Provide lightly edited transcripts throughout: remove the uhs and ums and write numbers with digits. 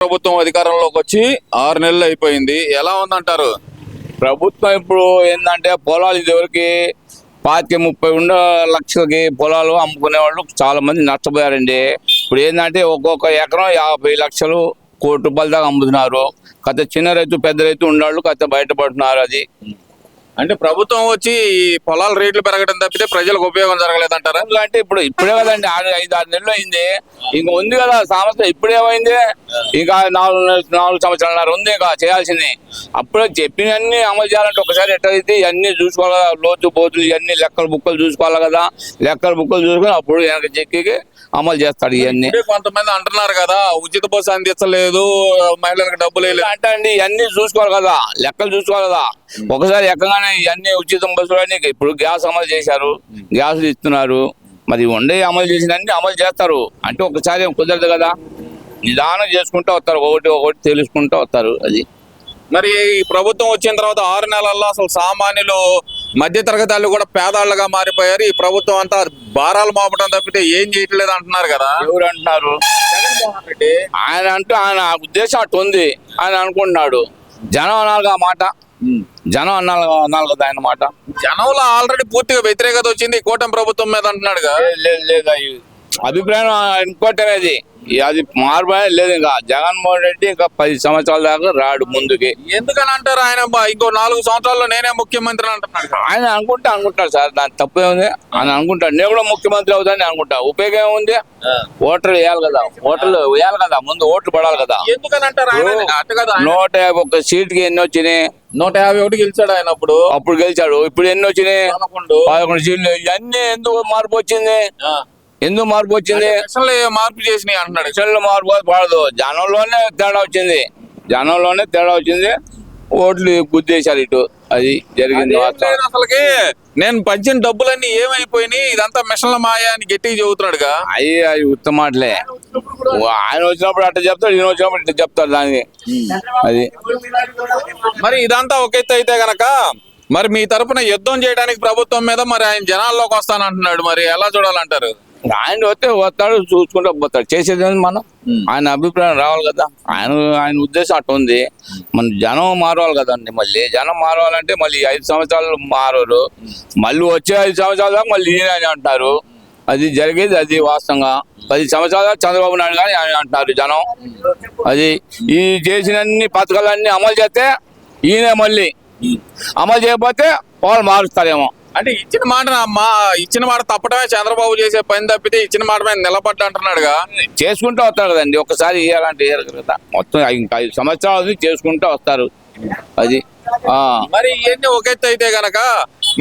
ప్రభుత్వం అధికారంలోకి వచ్చి 6 నెలలు అయిపోయింది. ఎలా ఉందంటారు? ప్రభుత్వం ఇప్పుడు ఏంటంటే పొలాలు ఇదివరకు 25-30 లక్షలకి పొలాలు అమ్ముకునే వాళ్ళు చాలా మంది నష్టపోయారండి. ఇప్పుడు ఏంటంటే ఒక్కొక్క ఎకరం 50 లక్షలు, కోటి రూపాయల దాకా అమ్ముతున్నారు. కథ చిన్న రైతు పెద్ద రైతు ఉన్నవాళ్ళు కథ బయటపడుతున్నారు. అది అంటే ప్రభుత్వం వచ్చి ఈ పొలాల రేట్లు పెరగడం తప్పితే ప్రజలకు ఉపయోగం జరగలేదంటారా? అంటే ఇప్పుడే కదండి 5-6 నెలలు అయింది. ఇంకా ఉంది కదా సంవత్సరం. ఇప్పుడేమైంది? ఇంకా 4 సంవత్సరాలన్నర ఉంది ఇంకా చేయాల్సింది. అప్పుడే చెప్పినవన్నీ అమలు చేయాలంటే ఒకసారి ఎట్లయితే ఇవన్నీ చూసుకోవాలి కదా, లోతు పోతులు ఇవన్నీ లెక్కలు బుక్కలు చూసుకోవాలి కదా. లెక్కలు బుక్కలు చూసుకొని అప్పుడు వెనక చెక్కి అమలు చేస్తాడు. ఇవన్నీ కొంతమంది అంటున్నారు కదా, ఉచిత బస్సు అందించలేదు, మహిళలకు డబ్బులు అంటే అండి ఇవన్నీ చూసుకోవాలి కదా, లెక్కలు చూసుకోవాలి కదా. ఒకసారి ఎక్కగానే ఇవన్నీ ఉచితం బస్సులు అని ఇప్పుడు గ్యాస్ అమలు చేశారు, గ్యాసులు ఇస్తున్నారు. మరి అమలు చేసినన్ని అమలు చేస్తారు. అంటే ఒకసారి కుదరదు కదా, నిదానం చేసుకుంటూ వస్తారు, ఒకటి తెలుసుకుంటూ వస్తారు. అది మరి ఈ ప్రభుత్వం వచ్చిన తర్వాత 6 నెలల్లో అసలు సామాన్యులు మధ్యతరగతి వాళ్ళు కూడా పేదాళ్ళగా మారిపోయారు. ఈ ప్రభుత్వం అంతా భారాలు మోపడం తప్పితే ఏం చేయట్లేదు అంటున్నారు కదా. ఎవరు అంటున్నారు? జగన్మోహన్ రెడ్డి ఆయన ఉద్దేశం అటు ఉంది. ఆయన అనుకుంటున్నాడు. జనం అనాలిగా మాట, జనం అనాలి కదా ఆయన మాట. జనంలో ఆల్రెడీ పూర్తిగా వ్యతిరేకత వచ్చింది కూటమి ప్రభుత్వం మీద అంటున్నాడుగా. లేదు అభిప్రాయం ఇంకోటి అనేది అది మార్పు లేదు. ఇంకా జగన్మోహన్ రెడ్డి ఇంకా 10 సంవత్సరాల దాకా రాడు ముందుకి. ఎందుకని అంటారు? ఆయన ఇంకో 4 సంవత్సరాల్లో నేనే ముఖ్యమంత్రి అంటున్నాడు. ఆయన అనుకుంటాడు సార్, దాని తప్పే ఉంది. ఆయన అనుకుంటాడు నేను కూడా ముఖ్యమంత్రి అవుతానని అనుకుంటా. ఉపయోగం ఏముంది? ఓట్లు వేయాలి కదా, ముందు ఓట్లు పడాలి కదా. ఎందుకని అంటారు? 151 సీట్కి ఎన్ని వచ్చినాయి? 151 గెలిచాడు ఆయన. అప్పుడు గెలిచాడు. ఇప్పుడు ఎన్ని వచ్చినాయి? 11 సీట్లు. ఇవన్నీ ఎందుకు మార్పు వచ్చింది? మార్పు చేసినాయి అంటున్నాడు. ఎలక్షన్లో మార్పు పడదు, జనంలోనే తేడా వచ్చింది. ఓట్లు గుద్దేశారు ఇటు. అది జరిగింది. అసలుకి నేను పంచిన డబ్బులన్నీ ఏమైపోయినాయి, ఇదంతా మిషన్ల మాయా అని గట్టిగా చెబుతున్నాడుగా. అవి ఉత్తమ మాటలే. ఆయన వచ్చినప్పుడు అట్లా చెప్తాడు, ఈయన వచ్చినప్పుడు ఇట్లా చెప్తాడు దానికి. అది మరి ఇదంతా ఒక ఎత్తు అయితే గనక మరి మీ తరపున యుద్ధం చేయడానికి ప్రభుత్వం మీద మరి ఆయన జనాల్లోకి వస్తానంటున్నాడు. మరి ఎలా చూడాలంటారు? ఆయన వస్తాడు, చూసుకుంటూ పోతాడు. చేసేది మనం ఆయన అభిప్రాయం రావాలి కదా. ఆయన ఉద్దేశం అటు ఉంది. మన జనం మారవాలి కదండి. మళ్ళీ జనం మారవాలంటే మళ్ళీ 5 సంవత్సరాలు మారరు. మళ్ళీ వచ్చే 5 సంవత్సరాల దాకా మళ్ళీ ఈయన అని అంటారు. అది జరిగేది అది వాస్తవంగా. 10 సంవత్సరాల చంద్రబాబు నాయుడు కానీ ఆయన అంటున్నారు జనం. అది ఈ చేసినన్ని పథకాలన్నీ అమలు చేస్తే ఈయన, మళ్ళీ అమలు చేయకపోతే వాళ్ళు మారుస్తారేమో. అంటే ఇచ్చిన మాట తప్పడమే చంద్రబాబు చేసే పని తప్పితే ఇచ్చిన మాట మీద నిలబడ్డ అంటున్నాడుగా. చేసుకుంటూ వస్తారు కదండి. ఒకసారి ఇవ్వాలంటే ఇవ్వరు కదా. మొత్తం ఇంకా 5 సంవత్సరాలు చేసుకుంటూ వస్తారు. అది మరి ఇవన్నీ ఒక ఎత్తు అయితే గనక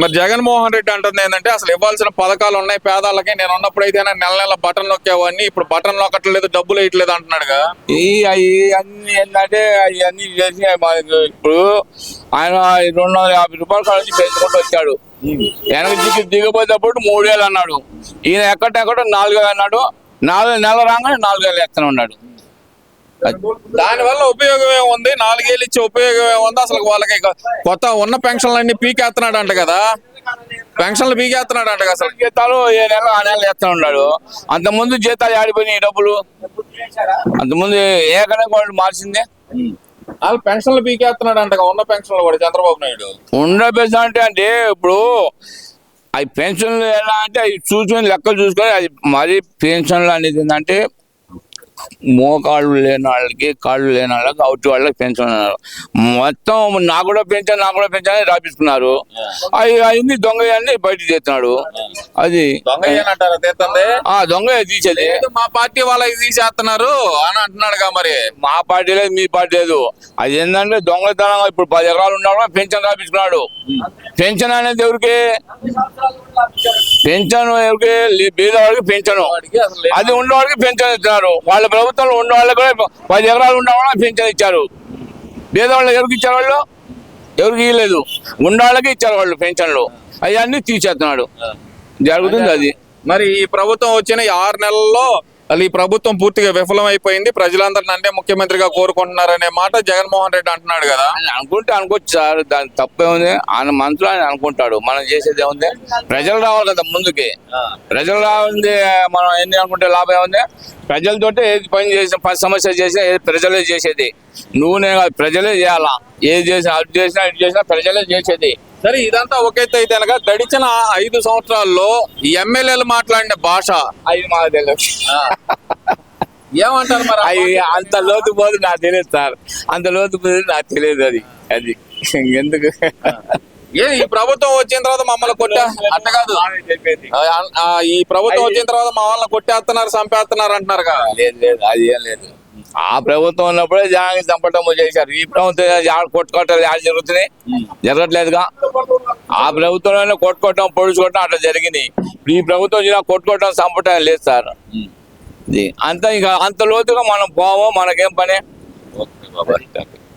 మరి జగన్మోహన్ రెడ్డి అంటుంది ఏంటంటే అసలు ఇవ్వాల్సిన పథకాలు ఉన్నాయి పేదలకి. నేను ఉన్నప్పుడైతే నెల బటన్ నొక్కేవాడిని, ఇప్పుడు బటన్ నొక్కట్లేదు, డబ్బులు వేయట్లేదు అంటున్నాడుగా. అన్ని ఏంటంటే అవన్నీ చేసి ఇప్పుడు ఆయన 250 రూపాయల కాడ నుంచి పెంచుకుంటూ వచ్చాడు. వెనక దిగిపోయేటప్పుడు 3000 అన్నాడు. ఈయన ఎక్కడెక్కడ 4000 అన్నాడు. 4 నెలలు రాగానే 4000 ఎత్తనే ఉన్నాడు. దాని వల్ల ఉపయోగం ఏముంది? 4 ఏళ్ళు ఇచ్చే ఉపయోగం ఏముంది? అసలు వాళ్ళకి కొత్త ఉన్న పెన్షన్లన్నీ పీకేస్తున్నాడు అంట కదా. పెన్షన్లు పీకేస్తున్నాడు అంట. అసలు జీతాలు ఏ నెల ఆ నెల ఎత్తనే ఉన్నాడు. అంతకుముందు జీతాలు ఆడిపోయినాయి డబ్బులు. అంతకుముందు ఏకనే వాళ్ళు మార్చిందే. వాళ్ళు పెన్షన్లు పీకేస్తున్నాడు అంట. ఉన్న పెన్షన్లు కూడా చంద్రబాబు నాయుడు ఉన్న పెన్షన్ అంటే ఇప్పుడు అవి పెన్షన్లు ఎలా అంటే అవి చూసుకొని లెక్కలు చూసుకొని అది మరి పెన్షన్లు అనేది ఏంటంటే మోకాళ్ళు లేని వాళ్ళకి, కాళ్ళు లేని వాళ్ళకి, అవుట్ వాళ్ళకి పెన్షన్ అన్నారు. మొత్తం నాకు కూడా పెన్షన్ అని రాపించుకున్నారు. అన్ని దొంగ అన్ని బయట తీస్తున్నాడు. అది దొంగ తీసేది. మా పార్టీ వాళ్ళకి తీసేస్తున్నారు అని అంటున్నాడుగా. మరి మా పార్టీ లేదు, మీ పార్టీ లేదు. అది ఏంటంటే దొంగతనంగా ఇప్పుడు 10 ఎకరాలు ఉన్నాడు, పెన్షన్ రాపించుకున్నాడు. పెన్షన్ అనేది ఎవరికి? పెన్షన్ ఎవరికి? బీదవాడికి పెన్షన్. అది ఉన్నవాడికి పెన్షన్ ఇస్తున్నారు. వాళ్ళ ప్రభుత్వంలో ఉన్న వాళ్ళకి కూడా 10 ఎకరాలు ఉన్న వాళ్ళకి పెన్షన్ ఇచ్చారు. బీదవాళ్ళకి ఎవరికి ఇచ్చారు? వాళ్ళు ఎవరికి ఇవ్వలేదు. ఉన్న వాళ్ళకి ఇచ్చారు వాళ్ళు పెన్షన్లు. అవన్నీ తీసేస్తున్నాడు. జరుగుతుంది అది. మరి ఈ ప్రభుత్వం వచ్చిన 6 నెలల్లో అసలు ఈ ప్రభుత్వం పూర్తిగా విఫలమైపోయింది, ప్రజలందరూ నన్నే ముఖ్యమంత్రిగా కోరుకుంటున్నారనే మాట జగన్మోహన్ రెడ్డి అంటున్నాడు కదా. ఆయన అనుకుంటే అనుకోవచ్చు సార్, దాని తప్పే ఉంది. ఆయన మనసులో ఆయన అనుకుంటాడు, మనం చేసేది ఏముంది? ప్రజలు రావాలి కదా ముందుకి. ప్రజలు రావాలి, మనం ఎన్ని అనుకుంటే లాభం ఏముంది? ప్రజలతోటే ఏది పని చేసినా, పని సమస్య చేసినా ఏది ప్రజలే చేసేది. నువ్వునే కాదు, ప్రజలే చేయాలా. ఏది చేసినా, అటు చేసినా ఇటు చేసినా ప్రజలే చేసేది. సరే, ఇదంతా ఒకెత్తి అయితే కనుక గడిచిన 5 సంవత్సరాల్లో ఈ ఎమ్మెల్యేలు మాట్లాడిన భాష అది మాకు తెలియదు. ఏమంటారు మరి? అవి అంత లోతు పోదు నాకు తెలియదు సార్, అంత లోతు పోదు నాకు తెలియదు. అది ఎందుకు ఈ ప్రభుత్వం వచ్చిన తర్వాత మమ్మల్ని కొట్టా అట్ట కాదు, చెప్పేది. ఈ ప్రభుత్వం వచ్చిన తర్వాత మా వాళ్ళని కొట్టేస్తున్నారు, చంపేస్తున్నారు అంటున్నారు కదా. లేదు, అది ఏం లేదు. ఆ ప్రభుత్వం ఉన్నప్పుడే జనానికి చంపటం చేశారు. ఈ ప్రభుత్వం కొట్టుకోవటం జరుగుతున్నాయి, జరగట్లేదుగా. ఆ ప్రభుత్వంలోనే కొట్టుకోవటం, పొడుచుకోవటం అట్లా జరిగింది. ఈ ప్రభుత్వం కొట్టుకోవటం, చంపటం లేదు సార్. అంత ఇక అంత లోతుగా మనం పోవో, మనకేం పని.